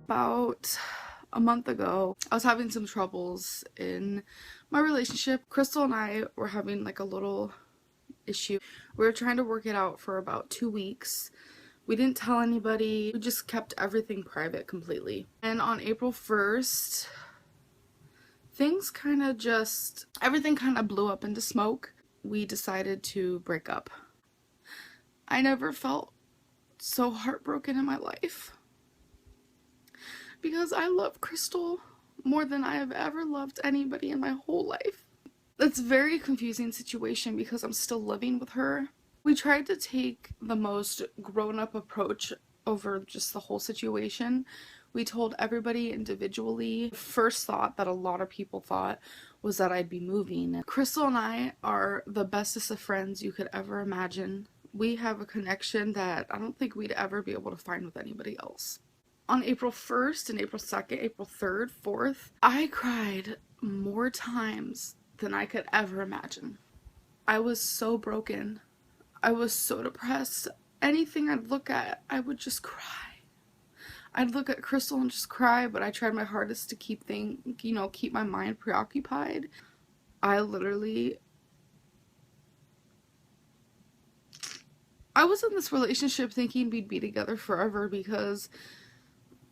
About a month ago, I was having some troubles in my relationship. Krystle and I were having like a little issue. We were trying to work it out for about 2 weeks. We didn't tell anybody. We just kept everything private completely. And on April 1st, everything kind of blew up into smoke. We decided to break up. I never felt so heartbroken in my life, because I love Krystle more than I have ever loved anybody in my whole life. It's a very confusing situation because I'm still living with her. We tried to take the most grown-up approach over just the whole situation. We told everybody individually. The first thought that a lot of people thought was that I'd be moving. Krystle and I are the bestest of friends you could ever imagine. We have a connection that I don't think we'd ever be able to find with anybody else. On April 1st and April 2nd, April 3rd, 4th, I cried more times than I could ever imagine. I was so broken. I was so depressed. Anything I'd look at, I would just cry. I'd look at Krystle and just cry, but I tried my hardest to keep my mind preoccupied. I was in this relationship thinking we'd be together forever because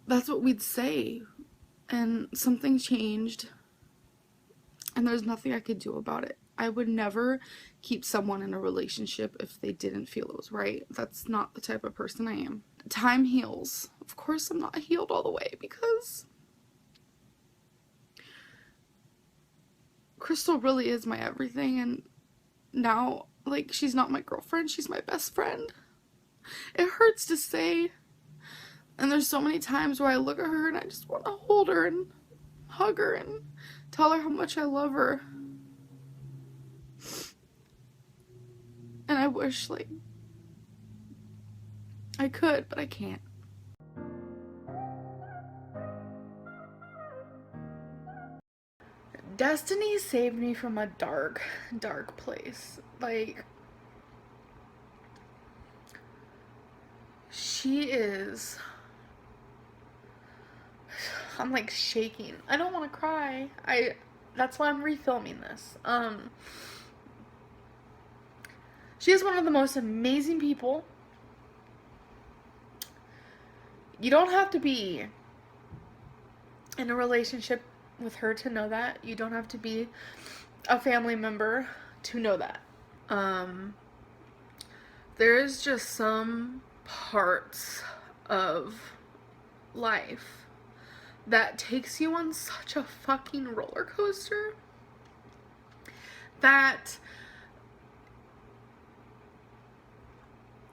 that's what we'd say, and something changed, and there's nothing I could do about it. I would never keep someone in a relationship if they didn't feel it was right. That's not the type of person I am. Time heals. Of course I'm not healed all the way because Krystle really is my everything, and now, like, she's not my girlfriend, she's my best friend. It hurts to say. And there's so many times where I look at her and I just want to hold her and hug her and tell her how much I love her. And I wish, like, I could, but I can't. Destiny saved me from a dark, dark place. Like, she is... I'm like shaking. I don't want to cry. That's why I'm refilming this. She is one of the most amazing people. You don't have to be in a relationship with her to know that. You don't have to be a family member to know that. There is just some parts of life that takes you on such a fucking roller coaster that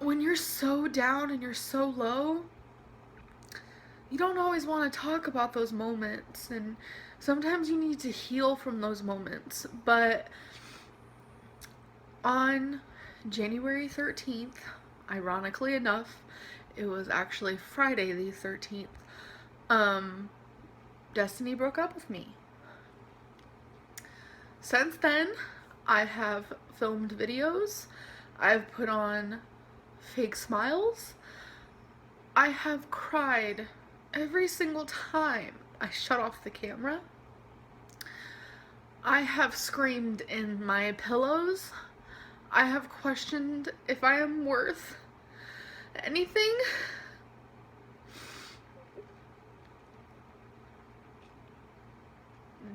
when you're so down and you're so low, you don't always want to talk about those moments, and sometimes you need to heal from those moments. But on January 13th, ironically enough, it was actually Friday the 13th, Destiny broke up with me. Since then, I have filmed videos, I've put on fake smiles, I have cried every single time I shut off the camera, I have screamed in my pillows, I have questioned if I am worth anything.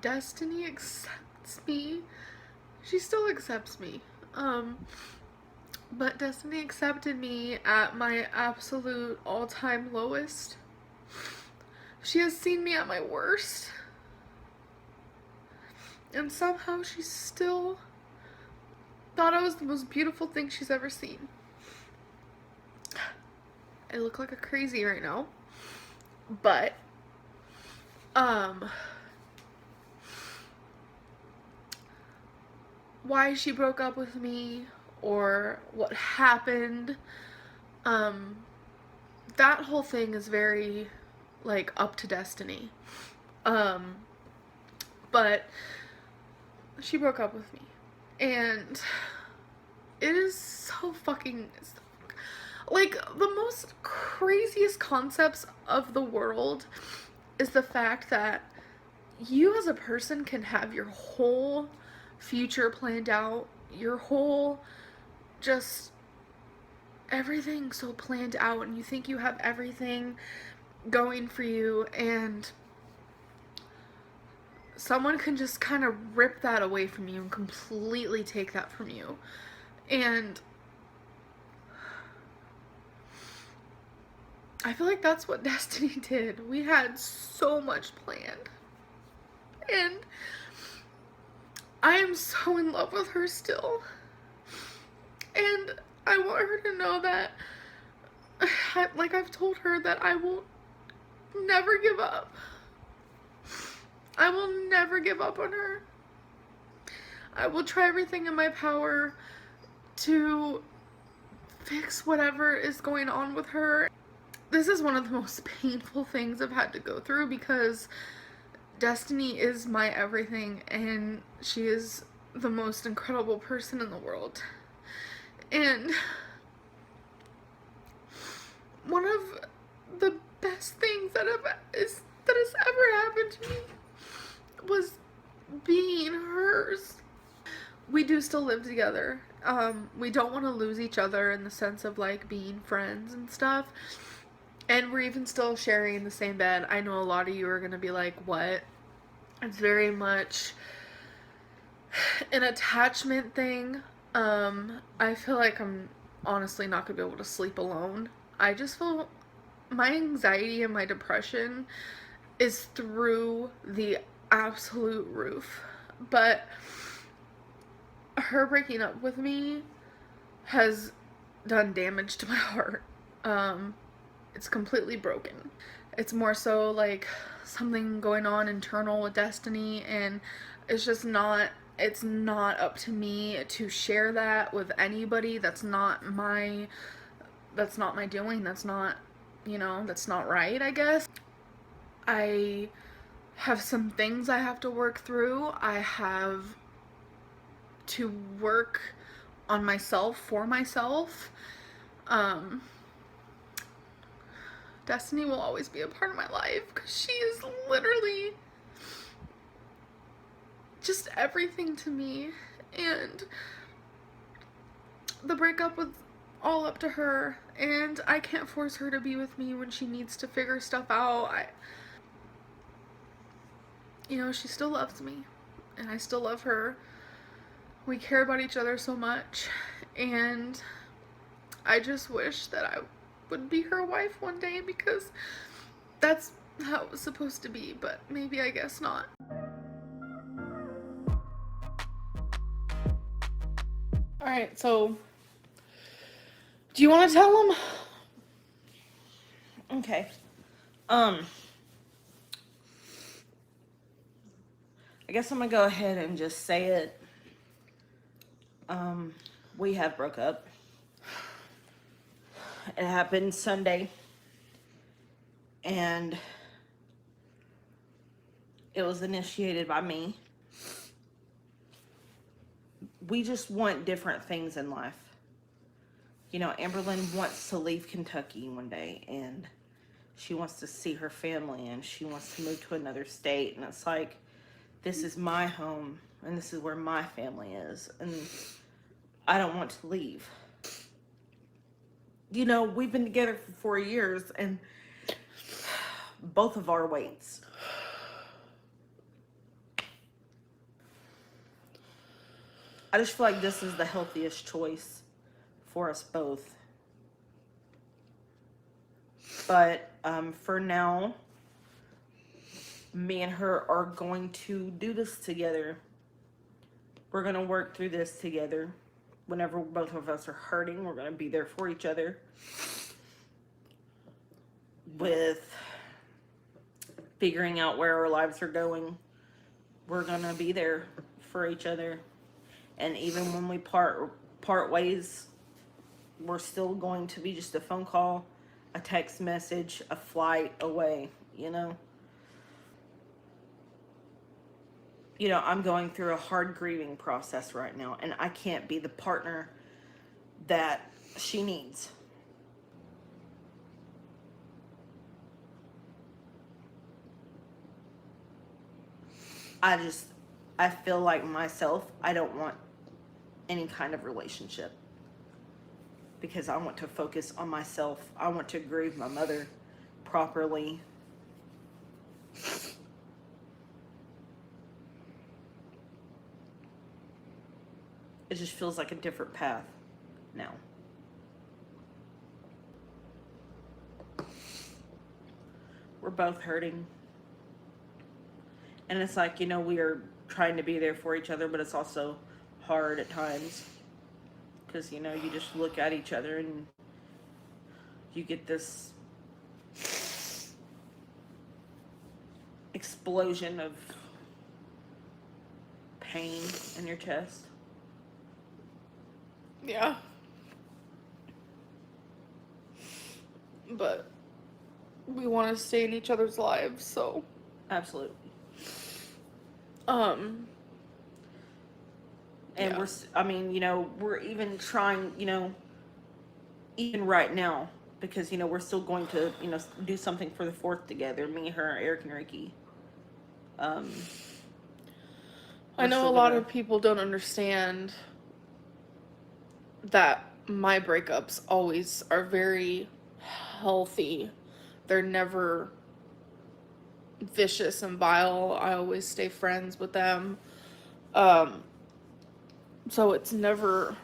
Destiny accepts me. She still accepts me. But Destiny accepted me at my absolute all-time lowest. She has seen me at my worst. And somehow she still thought I was the most beautiful thing she's ever seen. I look like a crazy right now. But, why she broke up with me or what happened, that whole thing is very, like, up to Destiny. But she broke up with me, and it is so fucking... Like, the most craziest concepts of the world is the fact that you as a person can have your whole future planned out, your whole, just everything so planned out, and you think you have everything going for you, and someone can just kind of rip that away from you and completely take that from you. And I feel like that's what Destiny did. We had so much planned. And I am so in love with her still. And I want her to know that, like I've told her, that I will never give up. I will never give up on her. I will try everything in my power to fix whatever is going on with her. This is one of the most painful things I've had to go through because Destiny is my everything and she is the most incredible person in the world. And one of the best things that has ever happened to me was being hers. We do still live together. We don't want to lose each other in the sense of like being friends and stuff. And we're even still sharing the same bed. I know a lot of you are going to be like, what? It's very much an attachment thing. I feel like I'm honestly not going to be able to sleep alone. I just feel my anxiety and my depression is through the absolute roof. But her breaking up with me has done damage to my heart. It's completely broken. It's more so like something going on internal with Destiny, and it's just not, it's not up to me to share that with anybody. That's not my doing. That's not, that's not right, I guess. I have some things I have to work through. I have to work on myself for myself. Destiny will always be a part of my life because she is literally just everything to me. And the breakup was all up to her, and I can't force her to be with me when she needs to figure stuff out. She still loves me, and I still love her. We care about each other so much, and I just wish that I would be her wife one day because that's how it was supposed to be, but maybe I guess not. Alright, so do you want to tell them? Okay. I guess I'm gonna go ahead and just say it. We have broke up. It happened Sunday. And it was initiated by me. We just want different things in life. Amberlynn wants to leave Kentucky one day, and she wants to see her family, and she wants to move to another state. And it's like, this is my home, and this is where my family is, and I don't want to leave. We've been together for 4 years, and both of our weights. I just feel like this is the healthiest choice for us both. But for now, me and her are going to do this together. We're going to work through this together. Whenever both of us are hurting, we're going to be there for each other. With figuring out where our lives are going, we're going to be there for each other. And even when we part ways, we're still going to be just a phone call, a text message, a flight away, I'm going through a hard grieving process right now, and I can't be the partner that she needs. I feel like myself, I don't want any kind of relationship because I want to focus on myself. I want to grieve my mother properly. It just feels like a different path now. We're both hurting. And it's like, we are trying to be there for each other, but it's also hard at times. Because, you just look at each other and you get this explosion of pain in your chest. Yeah. But we want to stay in each other's lives, so. Absolutely. And yeah. We're even trying, even right now, because, we're still going to, do something for the 4th together, me, her, Eric, and Ricky. I know a lot of people don't understand that my breakups always are very healthy. They're never vicious and vile. I always stay friends with them. So it's never,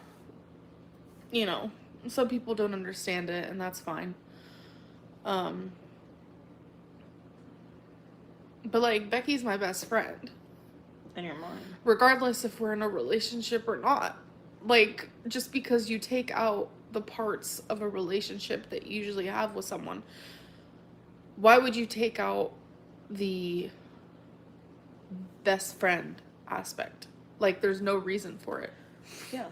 some people don't understand it, and that's fine. But like, Becky's my best friend. In your mind. Regardless if we're in a relationship or not. Like, just because you take out the parts of a relationship that you usually have with someone, why would you take out the best friend aspect? Like, there's no reason for it. Yeah.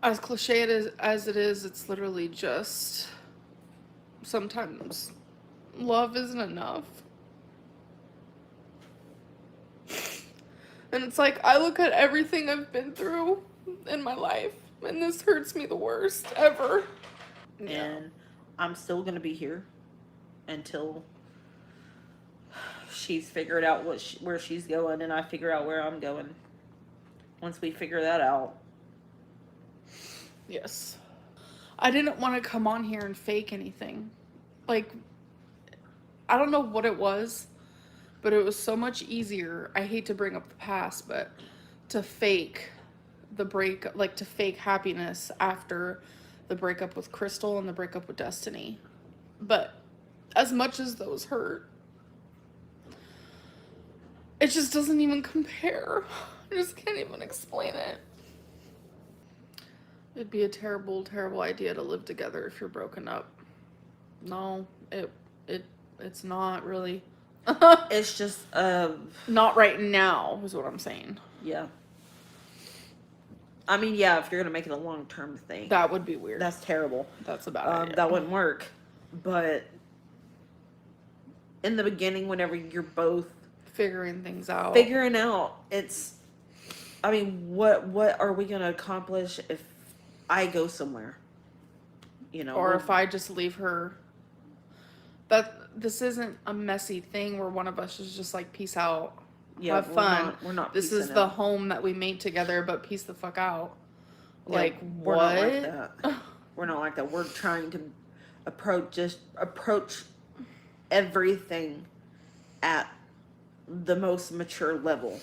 As cliche as it is, it's literally just sometimes love isn't enough. And it's like, I look at everything I've been through in my life, and this hurts me the worst ever. And I'm still going to be here until she's figured out where she's going, and I figure out where I'm going. Once we figure that out. Yes. I didn't want to come on here and fake anything. Like, I don't know what it was, but it was so much easier. I hate to bring up the past, but to fake the break, like to fake happiness after the breakup with Krystle and the breakup with Destiny. But as much as those hurt, it just doesn't even compare. I just can't even explain it. It'd be a terrible, terrible idea to live together if you're broken up. No, it's not really. It's just not right now is what I'm saying. Yeah. I mean, yeah, if you're gonna make it a long-term thing, that would be weird. That's terrible. That's a bad idea. That wouldn't work. But in the beginning, whenever you're both figuring things out, it's. I mean, what are we gonna accomplish if I go somewhere? Or if I just leave her. This isn't a messy thing where one of us is just like, peace out. Yeah, have fun. We're not. This is the home that we made together, but peace the fuck out. Yeah, like, we're what? Not like that. We're not like that. We're trying to approach everything at the most mature level.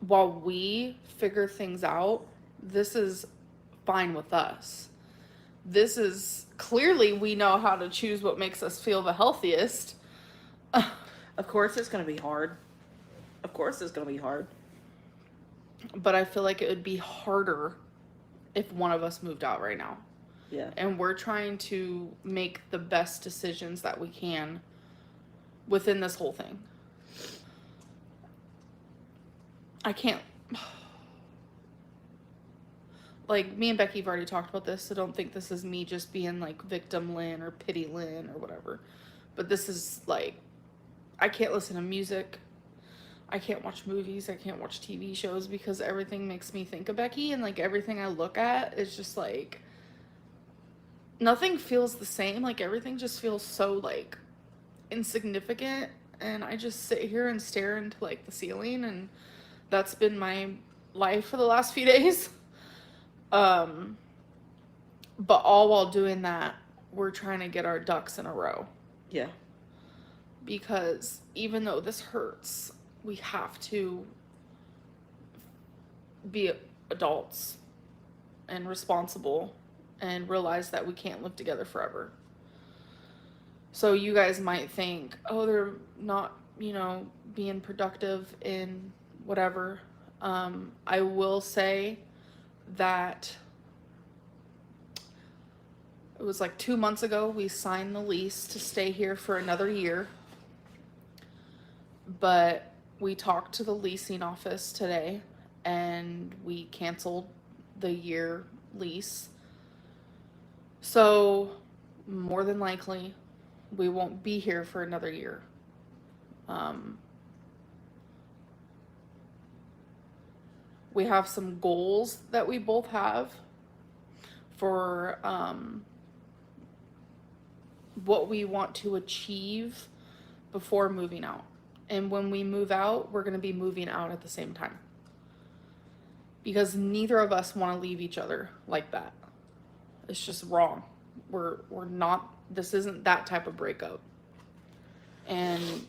While we figure things out, this is fine with us. This is clearly, we know how to choose what makes us feel the healthiest. Of course it's going to be hard. Of course it's going to be hard. But I feel like it would be harder if one of us moved out right now. Yeah. And we're trying to make the best decisions that we can within this whole thing. I can't. Like, me and Becky have already talked about this, so don't think this is me just being like victim Lynn or pity Lynn or whatever. But this is like, I can't listen to music. I can't watch movies. I can't watch TV shows because everything makes me think of Becky, and like everything I look at is just like, nothing feels the same. Like, everything just feels so like insignificant and I just sit here and stare into like the ceiling, and that's been my life for the last few days. But all while doing that, we're trying to get our ducks in a row. Yeah. Because even though this hurts, we have to be adults and responsible and realize that we can't live together forever. So you guys might think, oh, they're not, being productive in whatever. I will say that it was like 2 months ago we signed the lease to stay here for another year. But we talked to the leasing office today and we canceled the year lease. So more than likely we won't be here for another year. We have some goals that we both have for what we want to achieve before moving out. And when we move out, we're going to be moving out at the same time. Because neither of us want to leave each other like that. It's just wrong. We're not, this isn't that type of breakup. And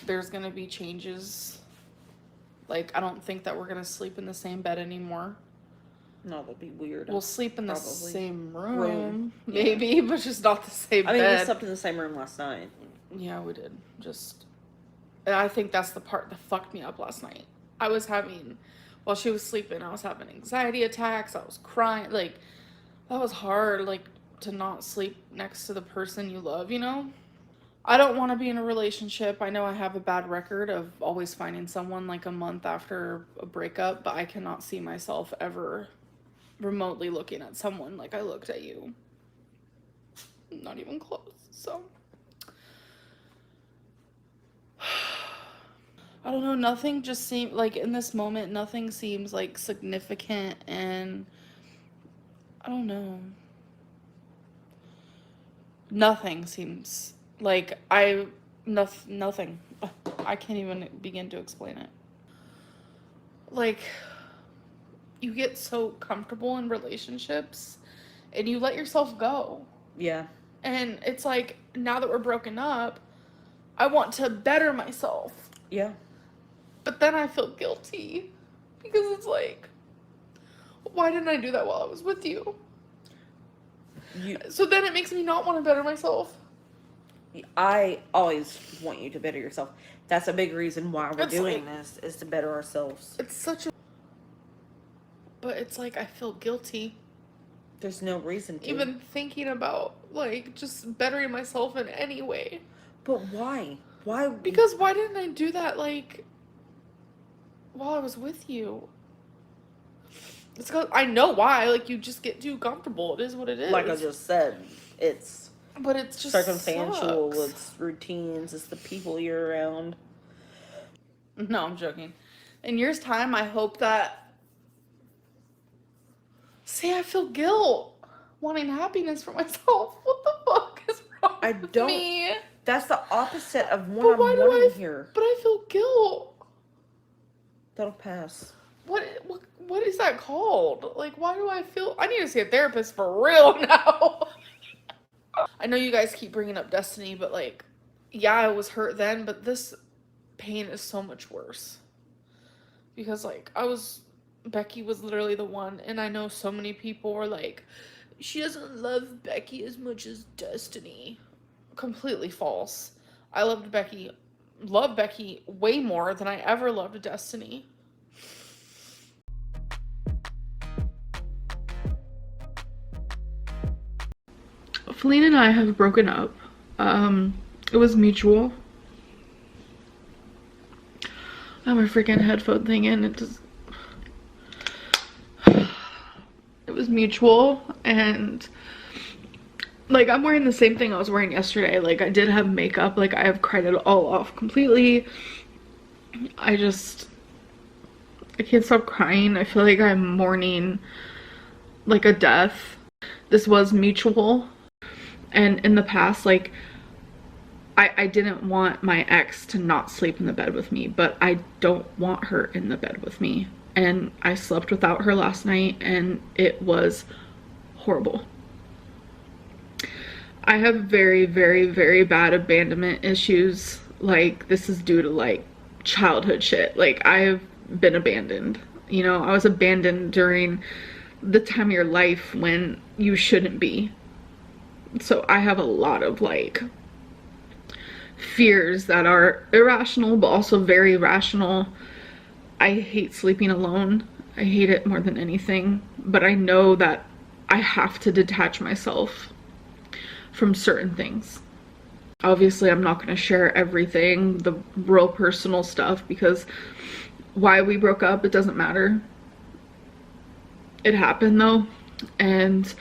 there's going to be changes. Like, I don't think that we're going to sleep in the same bed anymore. No, that'd be weird. We'll sleep in the Probably. Same room, maybe, but just not the same bed. I mean, we slept in the same room last night. Yeah, we did. I think that's the part that fucked me up last night. I was having, while she was sleeping, I was having anxiety attacks. I was crying. Like, that was hard, like, to not sleep next to the person you love, I don't want to be in a relationship. I know I have a bad record of always finding someone like a month after a breakup, but I cannot see myself ever remotely looking at someone like I looked at you. Not even close. So I don't know, nothing just seemed like in this moment, nothing seems like significant, and I don't know. Nothing seems like nothing. I can't even begin to explain it. Like, you get so comfortable in relationships and you let yourself go. Yeah. And it's like, now that we're broken up, I want to better myself. Yeah. But then I feel guilty because it's like, why didn't I do that while I was with you? So then it makes me not want to better myself. I always want you to better yourself. That's a big reason why we're doing this, is to better ourselves. It's such a... But it's like, I feel guilty. There's no reason to. Even thinking about, like, just bettering myself in any way. But why? Why? Because why didn't I do that, like, while I was with you? It's because I know why. Like, you just get too comfortable. It is what it is. Like I just said, but it's just circumstantial. sucks. It's routines. It's the people you're around. No, I'm joking. In years' time, I hope that... See, I feel guilt. Wanting happiness for myself. What the fuck is wrong with me? That's the opposite of what I'm wanting here. But I feel guilt. That'll pass. What is that called? Like, why do I feel... I need to see a therapist for real now. I know you guys keep bringing up destiny, but, like, yeah, I was hurt then, but this pain is so much worse. Because, like, Becky was literally the one, and I know so many people were like, she doesn't love Becky as much as Destiny. Completely false. I love Becky way more than I ever loved Destiny. Feline and I have broken up. It was mutual. I have my freaking headphone thing in. It was mutual, and like, I'm wearing the same thing I was wearing yesterday. Like, I did have makeup. Like, I have cried it all off completely. I can't stop crying. I feel like I'm mourning like a death. This was mutual. And in the past, like, I didn't want my ex to not sleep in the bed with me, but I don't want her in the bed with me. And I slept without her last night and it was horrible. I have very, very, very bad abandonment issues. Like, this is due to like childhood shit. Like, I have been abandoned. You know, I was abandoned during the time of your life when you shouldn't be. So I have a lot of like fears that are irrational but also very rational. I hate sleeping alone. I hate it more than anything, but I know that I have to detach myself from certain things. Obviously, I'm not going to share everything, the real personal stuff, because why we broke up, it doesn't matter. It happened though, and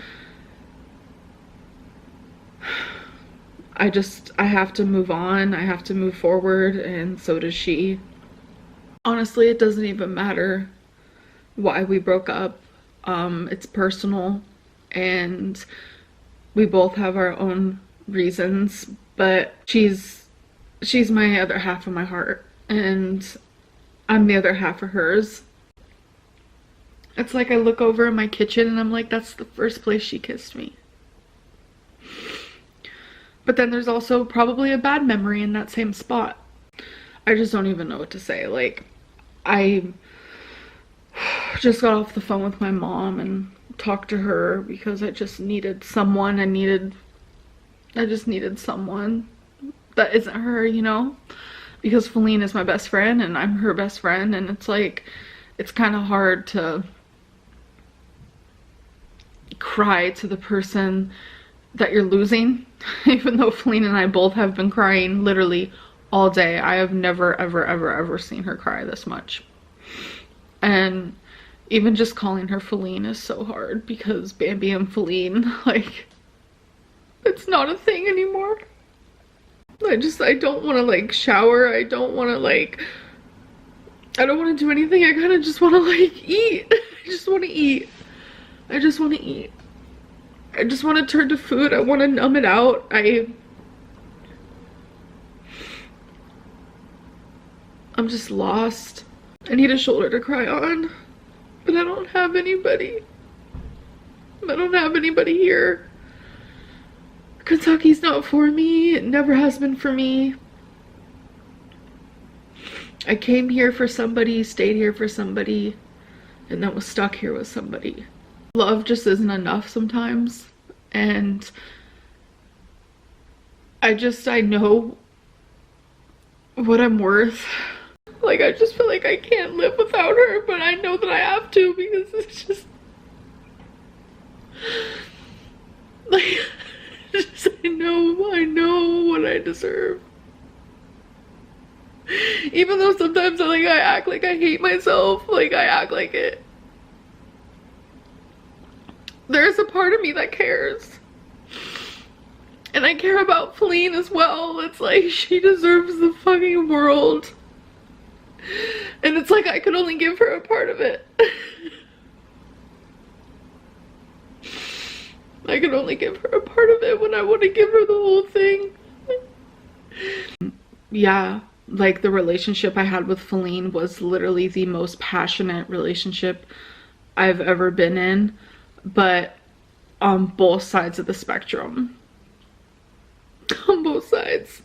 I have to move on. I have to move forward, and so does she. Honestly, it doesn't even matter why we broke up. It's personal, and we both have our own reasons, but she's my other half of my heart, and I'm the other half of hers. It's like I look over in my kitchen and I'm like, that's the first place she kissed me. But then there's also probably a bad memory in that same spot. I just don't even know what to say. Like, I just got off the phone with my mom and talked to her because I just needed someone. I just needed someone that isn't her, you know? Because Feline is my best friend and I'm her best friend, and it's like, it's kind of hard to cry to the person that you're losing. Even though Feline and I both have been crying literally all day. I have never, ever, ever, ever seen her cry this much. And even just calling her Feline is so hard because Bambi and Feline, like, it's not a thing anymore. I don't want to like shower. I don't want to do anything. I kind of just want to like eat. I just want to eat. I just want to eat. I just want to turn to food. I want to numb it out. I'm just lost. I need a shoulder to cry on, but I don't have anybody. I don't have anybody here. Kentucky's not for me. It never has been for me. I came here for somebody, stayed here for somebody, and then was stuck here with somebody. Love just isn't enough sometimes, and I know what I'm worth. Like, I just feel like I can't live without her, but I know that I have to because it's just like, I know what I deserve. Even though sometimes I act like I hate myself, like I act like it. There's a part of me that cares. And I care about Feline as well. It's like, she deserves the fucking world. And it's like I could only give her a part of it. I could only give her a part of it when I want to give her the whole thing. Yeah, like the relationship I had with Feline was literally the most passionate relationship I've ever been in, but on both sides of the spectrum. On both sides.